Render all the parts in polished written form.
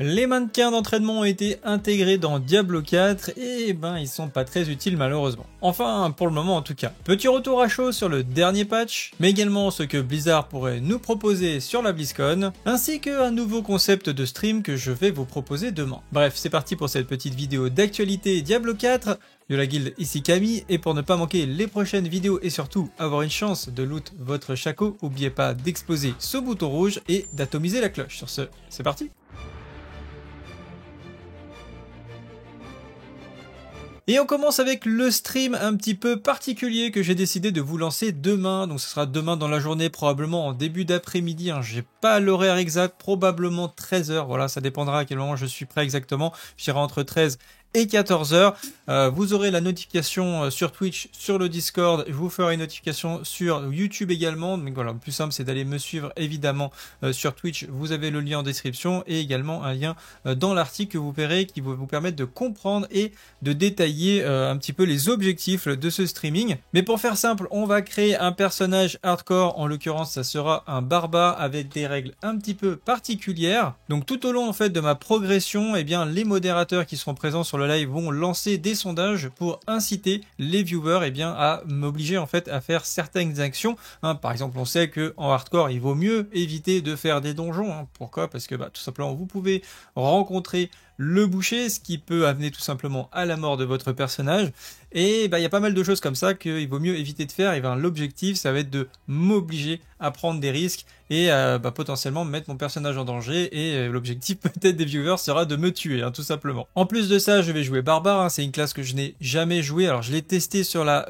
Les mannequins d'entraînement ont été intégrés dans Diablo 4 et ils sont pas très utiles malheureusement. Enfin pour le moment en tout cas. Petit retour à chaud sur le dernier patch, mais également ce que Blizzard pourrait nous proposer sur la BlizzCon, ainsi qu'un nouveau concept de stream que je vais vous proposer demain. Bref, c'est parti pour cette petite vidéo d'actualité Diablo 4 de la guilde ici Camille, et pour ne pas manquer les prochaines vidéos et surtout avoir une chance de loot votre Shaco, n'oubliez pas d'exploser ce bouton rouge et d'atomiser la cloche. Sur ce, c'est parti. Et on commence avec le stream un petit peu particulier que j'ai décidé de vous lancer demain. Donc ce sera demain dans la journée, probablement en début d'après-midi. J'ai pas l'horaire exact, probablement 13 h. Voilà, ça dépendra à quel moment je suis prêt exactement. Je dirai entre 13 et 14 h. Vous aurez la notification sur Twitch, sur le Discord. Je vous ferai une notification sur YouTube également. Donc voilà, le plus simple c'est d'aller me suivre évidemment sur Twitch. Vous avez le lien en description et également un lien dans l'article que vous verrez qui va vous permettre de comprendre et de détailler un petit peu les objectifs de ce streaming. Mais pour faire simple, on va créer un personnage hardcore. En l'occurrence, ça sera un barbare avec des règles un petit peu particulières. Donc tout au long en fait de ma progression, les modérateurs qui seront présents sur le live vont lancer des sondages pour inciter les viewers à m'obliger en fait à faire certaines actions. Par exemple, on sait que en hardcore, il vaut mieux éviter de faire des donjons. Pourquoi? Parce que tout simplement, vous pouvez rencontrer le boucher, ce qui peut amener tout simplement à la mort de votre personnage. Et il y a pas mal de choses comme ça qu'il vaut mieux éviter de faire. Et l'objectif, ça va être de m'obliger à prendre des risques et potentiellement mettre mon personnage en danger. Et l'objectif peut-être des viewers sera de me tuer, tout simplement. En plus de ça, je vais jouer barbare. C'est une classe que je n'ai jamais joué. Alors je l'ai testé sur la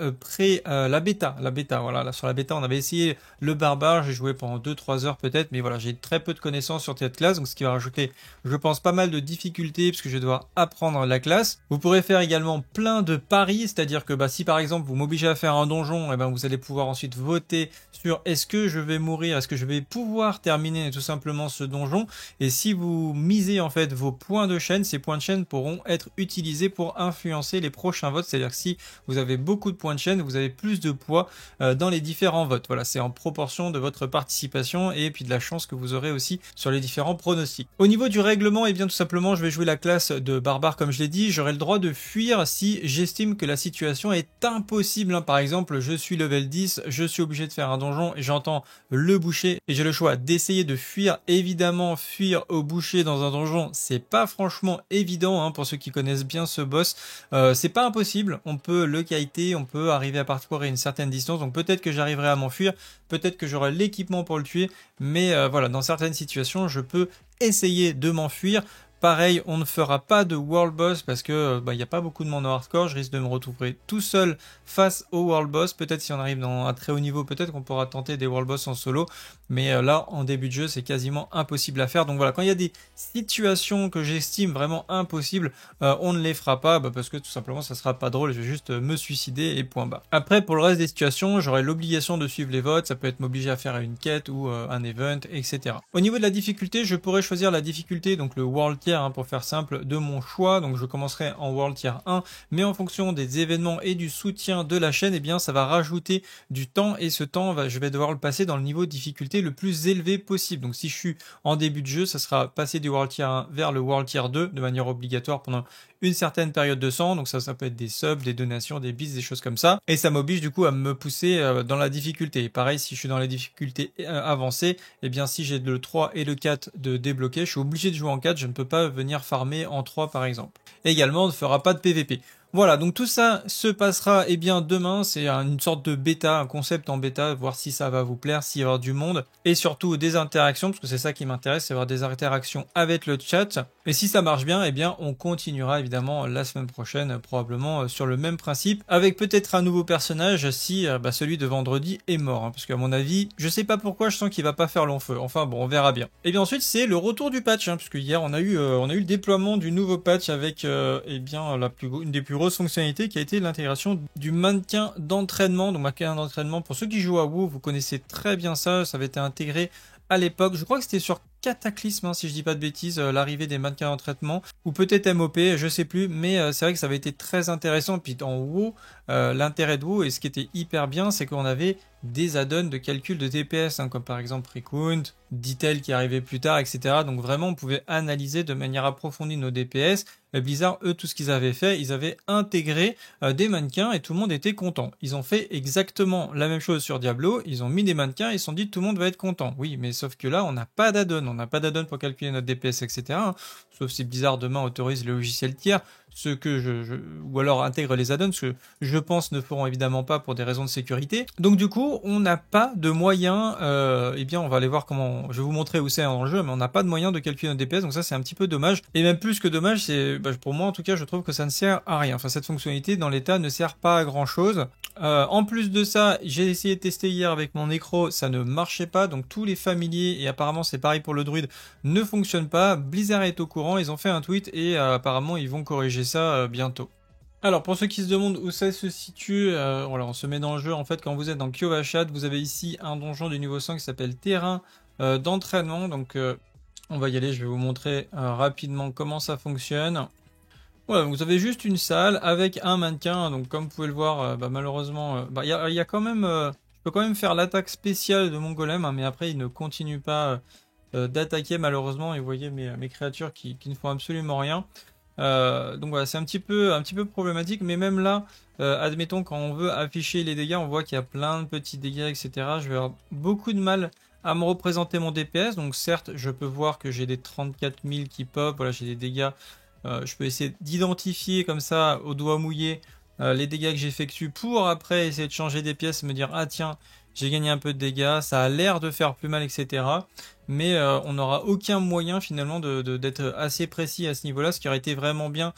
bêta. Voilà, là, sur la bêta, on avait essayé le barbare. J'ai joué pendant 2-3 heures peut-être, mais voilà, j'ai très peu de connaissances sur cette classe, donc ce qui va rajouter, je pense, pas mal de difficultés parce que je vais devoir apprendre la classe. Vous pourrez faire également plein de paris, c'est-à-dire que si par exemple vous m'obligez à faire un donjon, vous allez pouvoir ensuite voter sur est-ce que je vais mourir, est-ce que je vais pouvoir terminer tout simplement ce donjon. Et si vous misez en fait vos points de chaîne, ces points de chaîne pourront être utilisés pour influencer les prochains votes, c'est-à-dire que si vous avez beaucoup de points de chaîne, vous avez plus de poids dans les différents votes. Voilà, c'est en proportion de votre participation et puis de la chance que vous aurez aussi sur les différents pronostics. Au niveau du règlement, tout simplement, je vais jouer la classe de barbare comme je l'ai dit. J'aurai le droit de fuir si j'estime que la situation est impossible. Par exemple, je suis level 10, je suis obligé de faire un donjon et j'entends le boucher et j'ai le choix d'essayer de fuir. Évidemment, fuir au boucher dans un donjon, c'est pas franchement évident pour ceux qui connaissent bien ce boss. C'est pas impossible, on peut le kiter, on peut arriver à parcourir une certaine distance, donc peut-être que j'arriverai à m'enfuir, peut-être que j'aurai l'équipement pour le tuer, mais voilà, dans certaines situations, je peux essayer de m'enfuir. Pareil, on ne fera pas de world boss parce que y a pas beaucoup de monde en hardcore. Je risque de me retrouver tout seul face au world boss. Peut-être si on arrive dans un très haut niveau, peut-être qu'on pourra tenter des world boss en solo. Mais là, en début de jeu, c'est quasiment impossible à faire. Donc voilà, quand il y a des situations que j'estime vraiment impossibles, on ne les fera pas parce que tout simplement, ça sera pas drôle. Je vais juste me suicider et point barre. Après, pour le reste des situations, j'aurai l'obligation de suivre les votes. Ça peut être m'obliger à faire une quête ou un event, etc. Au niveau de la difficulté, je pourrais choisir la difficulté, donc le world tier, pour faire simple, de mon choix. Donc je commencerai en World Tier 1, mais en fonction des événements et du soutien de la chaîne, ça va rajouter du temps et ce temps, je vais devoir le passer dans le niveau de difficulté le plus élevé possible. Donc si je suis en début de jeu, ça sera passer du World Tier 1 vers le World Tier 2 de manière obligatoire pendant une certaine période de temps. Donc ça peut être des subs, des donations, des bits, des choses comme ça. Et ça m'oblige du coup à me pousser dans la difficulté. Et pareil, si je suis dans les difficultés avancées, si j'ai le 3 et le 4 de débloquer, je suis obligé de jouer en 4. Je ne peux pas venir farmer en 3 par exemple. Également, on ne fera pas de PVP. Voilà, donc tout ça se passera demain, c'est une sorte de bêta, un concept en bêta, voir si ça va vous plaire, s'il y avoir du monde, et surtout des interactions, parce que c'est ça qui m'intéresse, c'est avoir des interactions avec le chat, et si ça marche bien, on continuera évidemment la semaine prochaine, probablement sur le même principe, avec peut-être un nouveau personnage si celui de vendredi est mort, parce qu'à mon avis, je sais pas pourquoi, je sens qu'il va pas faire long feu, enfin bon, on verra bien. Et bien ensuite, c'est le retour du patch, puisque hier, on a eu le déploiement du nouveau patch avec, une des plus grosses fonctionnalités qui a été l'intégration du mannequin d'entraînement. Donc mannequin d'entraînement, pour ceux qui jouent à WoW, vous connaissez très bien ça, ça avait été intégré à l'époque, je crois que c'était sur Cataclysme, si je dis pas de bêtises, l'arrivée des mannequins en traitement, ou peut-être MOP, je sais plus, mais c'est vrai que ça avait été très intéressant. Puis en WoW, l'intérêt de WoW, et ce qui était hyper bien, c'est qu'on avait des add-ons de calcul de DPS, hein, comme par exemple Recount, Detail qui arrivait plus tard, etc. Donc vraiment, on pouvait analyser de manière approfondie nos DPS. Blizzard, eux, tout ce qu'ils avaient fait, ils avaient intégré des mannequins et tout le monde était content. Ils ont fait exactement la même chose sur Diablo, ils ont mis des mannequins et ils se sont dit tout le monde va être content. Oui, mais sauf que là, on n'a pas d'add-on, pour calculer notre DPS, etc. Sauf si Blizzard demain autorise les logiciels tiers, ce que ou alors intègre les add-ons, ce que je pense ne feront évidemment pas pour des raisons de sécurité. Donc du coup, on n'a pas de moyen, eh bien on va aller voir comment, je vais vous montrer où c'est dans le jeu, mais on n'a pas de moyen de calculer notre DPS, donc ça c'est un petit peu dommage. Et même plus que dommage, c'est pour moi en tout cas, je trouve que ça ne sert à rien. Enfin, cette fonctionnalité dans l'état ne sert pas à grand chose. En plus de ça, j'ai essayé de tester hier avec mon Necro, ça ne marchait pas, donc tous les familiers, et apparemment c'est pareil pour le druide, ne fonctionnent pas. Blizzard est au courant, ils ont fait un tweet et apparemment ils vont corriger ça bientôt. Alors pour ceux qui se demandent où ça se situe, voilà, on se met dans le jeu en fait quand vous êtes dans Kyovashad, vous avez ici un donjon du niveau 100 qui s'appelle Terrain d'entraînement, donc on va y aller, je vais vous montrer rapidement comment ça fonctionne. Voilà, vous avez juste une salle avec un mannequin, donc comme vous pouvez le voir, malheureusement, y a quand même, je peux quand même faire l'attaque spéciale de mon golem, hein, mais après il ne continue pas d'attaquer malheureusement, et vous voyez mes créatures qui ne font absolument rien. Donc voilà, c'est un petit peu problématique, mais même là, admettons quand on veut afficher les dégâts, on voit qu'il y a plein de petits dégâts, etc. Je vais avoir beaucoup de mal à me représenter mon DPS, donc certes, je peux voir que j'ai des 34 000 qui pop, voilà, j'ai des dégâts. Je peux essayer d'identifier comme ça au doigt mouillé les dégâts que j'effectue pour après essayer de changer des pièces et me dire ah tiens j'ai gagné un peu de dégâts, ça a l'air de faire plus mal, etc. Mais on n'aura aucun moyen finalement d'être assez précis à ce niveau-là. Ce qui aurait été vraiment bien,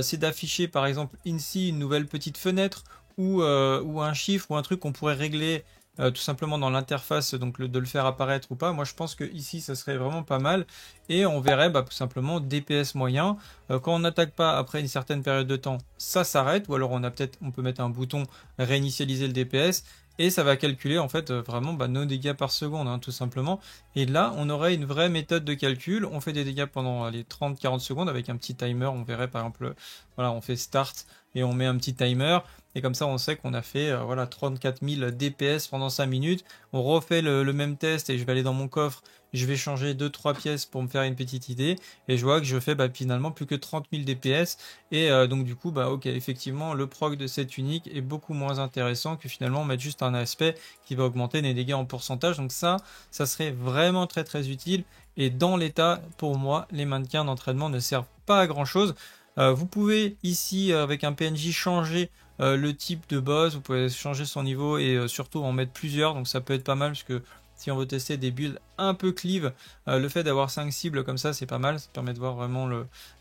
c'est d'afficher par exemple ici une nouvelle petite fenêtre ou un chiffre ou un truc qu'on pourrait régler tout simplement dans l'interface, donc de le faire apparaître ou pas. Moi je pense que ici ça serait vraiment pas mal et on verrait tout simplement DPS moyen. Quand on n'attaque pas après une certaine période de temps, ça s'arrête, ou alors on peut mettre un bouton réinitialiser le DPS et ça va calculer en fait vraiment nos dégâts par seconde, hein, tout simplement. Et là on aurait une vraie méthode de calcul. On fait des dégâts pendant les 30-40 secondes avec un petit timer. On verrait par exemple, voilà, on fait start et on met un petit timer. Et comme ça, on sait qu'on a fait 34 000 DPS pendant 5 minutes. On refait le même test et je vais aller dans mon coffre. Je vais changer 2-3 pièces pour me faire une petite idée. Et je vois que je fais finalement plus que 30 000 DPS. Et donc du coup, ok, effectivement, le proc de cette unique est beaucoup moins intéressant que finalement mettre juste un aspect qui va augmenter les dégâts en pourcentage. Donc ça serait vraiment très très utile. Et dans l'état, pour moi, les mannequins d'entraînement ne servent pas à grand chose. Vous pouvez ici, avec un PNJ, changer le type de boss, vous pouvez changer son niveau et surtout en mettre plusieurs, donc ça peut être pas mal parce que si on veut tester des builds un peu cleave, le fait d'avoir 5 cibles comme ça c'est pas mal, ça permet de voir vraiment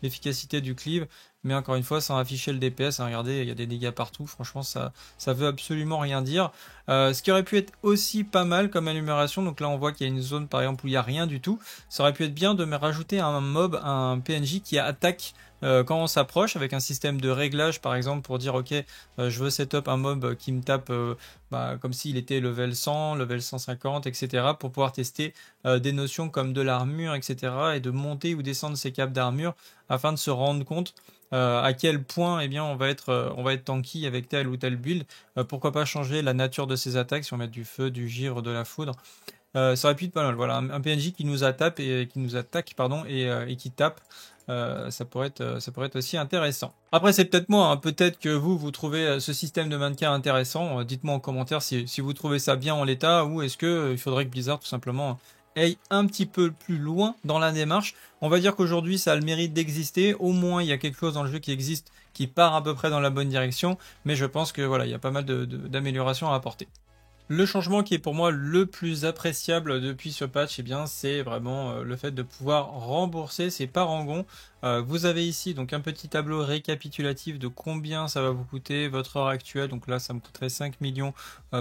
l'efficacité du cleave, mais encore une fois sans afficher le DPS, hein, regardez il y a des dégâts partout, franchement ça veut absolument rien dire. Ce qui aurait pu être aussi pas mal comme amélioration, donc là on voit qu'il y a une zone par exemple où il n'y a rien du tout, ça aurait pu être bien de me rajouter un mob, un PNJ qui attaque quand on s'approche avec un système de réglage par exemple pour dire ok je veux setup un mob qui me tape comme s'il était level 100, level 150, etc. pour pouvoir tester des notions comme de l'armure, etc. et de monter ou descendre ses caps d'armure afin de se rendre compte à quel point on va être tanky avec tel ou tel build. Pourquoi pas changer la nature de ses attaques si on met du feu, du givre, de la foudre. Ça aurait pu être pas mal, voilà, un PNJ qui nous attaque et qui tape. Ça pourrait être aussi intéressant. Après c'est peut-être moi, hein, peut-être que vous trouvez ce système de mannequin intéressant. Dites-moi en commentaire si vous trouvez ça bien en l'état ou est-ce que il faudrait que Blizzard tout simplement aille un petit peu plus loin dans la démarche. On va dire qu'aujourd'hui ça a le mérite d'exister, au moins il y a quelque chose dans le jeu qui existe, qui part à peu près dans la bonne direction, mais je pense que voilà, il y a pas mal d'améliorations à apporter. Le changement qui est pour moi le plus appréciable depuis ce patch, c'est vraiment le fait de pouvoir rembourser ses parangons. Vous avez ici donc un petit tableau récapitulatif de combien ça va vous coûter votre heure actuelle. Donc là, ça me coûterait 5 millions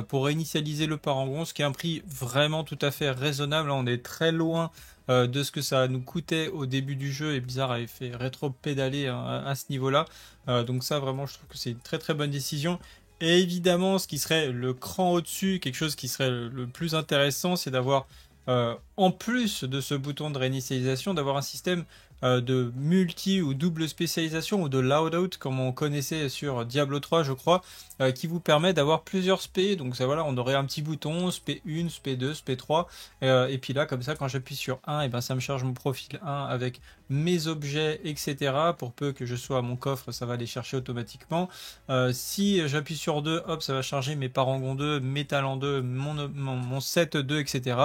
pour réinitialiser le parangon, ce qui est un prix vraiment tout à fait raisonnable. On est très loin de ce que ça nous coûtait au début du jeu et Blizzard avait fait rétro-pédaler à ce niveau-là. Donc ça, vraiment, je trouve que c'est une très très bonne décision. Et évidemment, ce qui serait le cran au-dessus, quelque chose qui serait le plus intéressant, c'est d'avoir, en plus de ce bouton de réinitialisation, d'avoir un système de multi ou double spécialisation ou de loadout comme on connaissait sur Diablo 3 je crois, qui vous permet d'avoir plusieurs spé. Donc ça, voilà, on aurait un petit bouton spé 1, spé 2, spé 3 et puis là comme ça quand j'appuie sur 1 et ben ça me charge mon profil 1 avec mes objets etc. Pour peu que je sois à mon coffre ça va les chercher automatiquement. Si j'appuie sur 2 hop ça va charger mes parangons 2, mes talents 2, mon set 2 etc.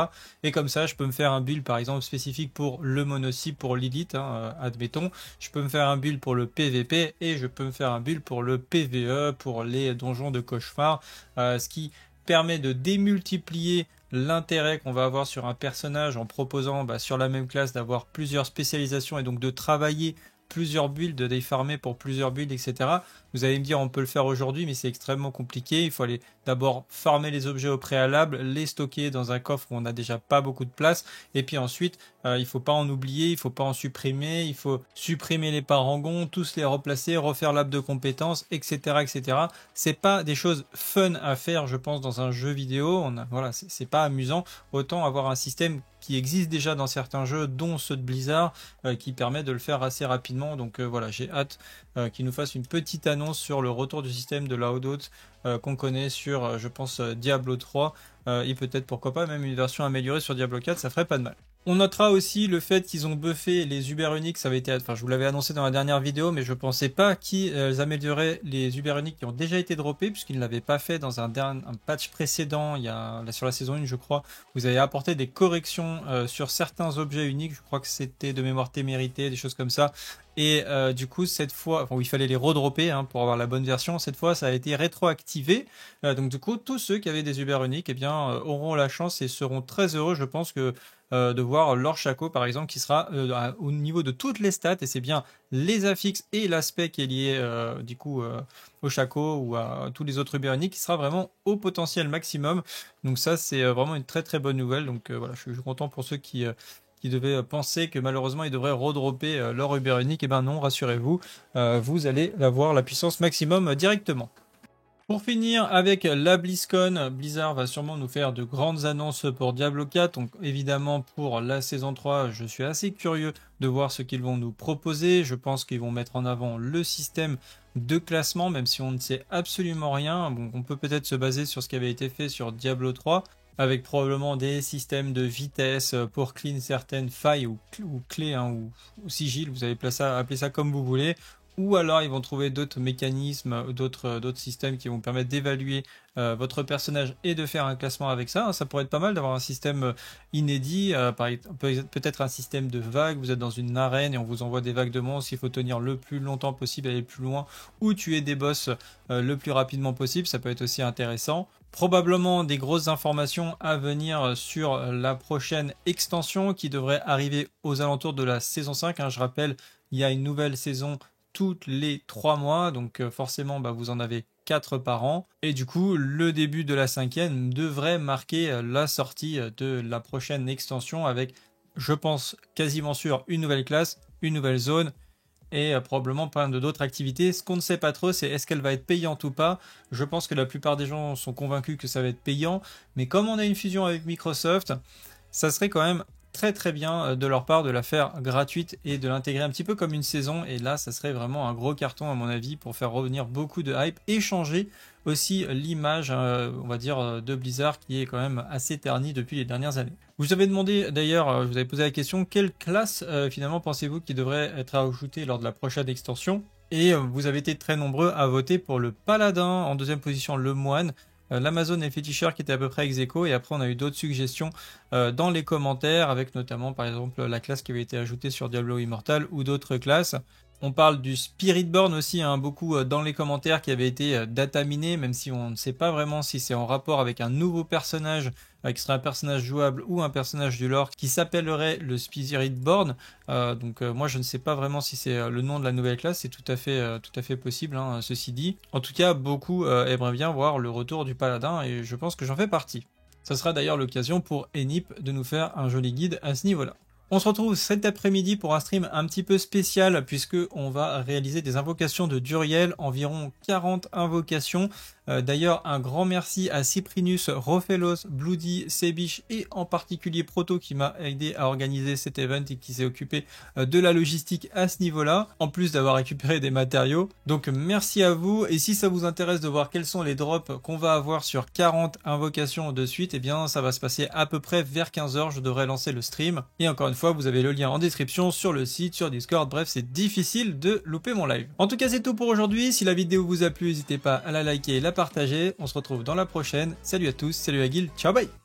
Et comme ça je peux me faire un build par exemple spécifique pour le monocycle, pour Lilith admettons. Je peux me faire un build pour le PVP et je peux me faire un build pour le PVE, pour les donjons de cauchemar, ce qui permet de démultiplier l'intérêt qu'on va avoir sur un personnage en proposant sur la même classe d'avoir plusieurs spécialisations et donc de travailler plusieurs builds, de les farmer pour plusieurs builds, etc. Vous allez me dire on peut le faire aujourd'hui mais c'est extrêmement compliqué. Il faut aller d'abord farmer les objets au préalable, les stocker dans un coffre où on n'a déjà pas beaucoup de place et puis ensuite il ne faut pas en oublier, il ne faut pas en supprimer, il faut supprimer les parangons, tous les replacer, refaire l'arbre de compétences, etc. etc. C'est pas des choses fun à faire je pense dans un jeu vidéo, voilà, c'est pas amusant. Autant avoir un système qui existe déjà dans certains jeux dont ceux de Blizzard qui permet de le faire assez rapidement. Donc voilà, j'ai hâte qu'ils nous fassent une petite annonce sur le retour du système de loadout qu'on connaît sur je pense Diablo 3 et peut-être pourquoi pas même une version améliorée sur Diablo 4, ça ferait pas de mal. On notera aussi le fait qu'ils ont buffé les Uber Uniques, ça avait été, enfin je vous l'avais annoncé dans la dernière vidéo, mais je pensais pas qu'ils amélioraient les Uber Uniques qui ont déjà été droppés, puisqu'ils ne l'avaient pas fait dans un patch précédent, sur la saison 1 je crois, vous avez apporté des corrections sur certains objets uniques, je crois que c'était de mémoire témérité, des choses comme ça, et du coup cette fois, il fallait les redropper pour avoir la bonne version, cette fois ça a été rétroactivé, donc du coup tous ceux qui avaient des Uber Uniques auront la chance et seront très heureux, je pense que de voir leur Shaco par exemple qui sera au niveau de toutes les stats et c'est bien les affixes et l'aspect qui est lié au Shaco ou à tous les autres Uber Uniques qui sera vraiment au potentiel maximum. Donc ça c'est vraiment une très très bonne nouvelle. Donc voilà, je suis content pour ceux qui devaient penser que malheureusement ils devraient redropper leur Uber Unique. Et ben non, rassurez-vous, vous allez avoir la puissance maximum directement. Pour finir avec la BlizzCon, Blizzard va sûrement nous faire de grandes annonces pour Diablo 4, donc évidemment pour la saison 3, je suis assez curieux de voir ce qu'ils vont nous proposer. Je pense qu'ils vont mettre en avant le système de classement, même si on ne sait absolument rien. Bon, on peut peut-être se baser sur ce qui avait été fait sur Diablo 3, avec probablement des systèmes de vitesse pour clean certaines failles ou clés ou sigil, vous avez appelé ça comme vous voulez. Ou alors ils vont trouver d'autres mécanismes, d'autres systèmes qui vont permettre d'évaluer votre personnage et de faire un classement avec ça. Ça pourrait être pas mal d'avoir un système inédit, peut-être un système de vagues, vous êtes dans une arène et on vous envoie des vagues de monstres, il faut tenir le plus longtemps possible, aller plus loin, ou tuer des boss le plus rapidement possible, ça peut être aussi intéressant. Probablement des grosses informations à venir sur la prochaine extension qui devrait arriver aux alentours de la saison 5. Je rappelle, il y a une nouvelle saison toutes les 3 mois, donc forcément vous en avez 4 par an, et du coup le début de la 5e devrait marquer la sortie de la prochaine extension avec, je pense quasiment sûr, une nouvelle classe, une nouvelle zone et probablement plein d'autres activités. Ce qu'on ne sait pas trop, c'est est-ce qu'elle va être payante ou pas. Je pense que la plupart des gens sont convaincus que ça va être payant, mais comme on a une fusion avec Microsoft, ça serait quand même très très bien de leur part de la faire gratuite et de l'intégrer un petit peu comme une saison, et là ça serait vraiment un gros carton à mon avis pour faire revenir beaucoup de hype et changer aussi l'image on va dire de Blizzard qui est quand même assez ternie depuis les dernières années. Vous avez demandé d'ailleurs, je vous avais posé la question, quelle classe finalement pensez-vous qui devrait être ajoutée lors de la prochaine extension, et vous avez été très nombreux à voter pour le paladin, en deuxième position le moine, l'Amazon et le féticheur qui étaient à peu près ex aequo, et après on a eu d'autres suggestions dans les commentaires avec notamment par exemple la classe qui avait été ajoutée sur Diablo Immortal ou d'autres classes. On parle du Spiritborn aussi, beaucoup dans les commentaires qui avait été dataminé, même si on ne sait pas vraiment si c'est en rapport avec un nouveau personnage qui serait un personnage jouable ou un personnage du lore qui s'appellerait le Spiritborn. Donc moi je ne sais pas vraiment si c'est le nom de la nouvelle classe, c'est tout à fait possible, ceci dit. En tout cas beaucoup aimeraient bien voir le retour du paladin et je pense que j'en fais partie. Ça sera d'ailleurs l'occasion pour Enip de nous faire un joli guide à ce niveau-là. On se retrouve cet après-midi pour un stream un petit peu spécial puisque on va réaliser des invocations de Duriel, environ 40 invocations D'ailleurs, un grand merci à Cyprinus, Rofelos, Bloody, Sebish et en particulier Proto qui m'a aidé à organiser cet event et qui s'est occupé de la logistique à ce niveau-là, en plus d'avoir récupéré des matériaux. Donc merci à vous, et si ça vous intéresse de voir quels sont les drops qu'on va avoir sur 40 invocations de suite, eh bien ça va se passer à peu près vers 15h, je devrais lancer le stream. Et encore une fois, vous avez le lien en description sur le site, sur Discord, bref c'est difficile de louper mon live. En tout cas c'est tout pour aujourd'hui, si la vidéo vous a plu, n'hésitez pas à la liker et la partager, on se retrouve dans la prochaine, salut à tous, salut Aguil, ciao bye.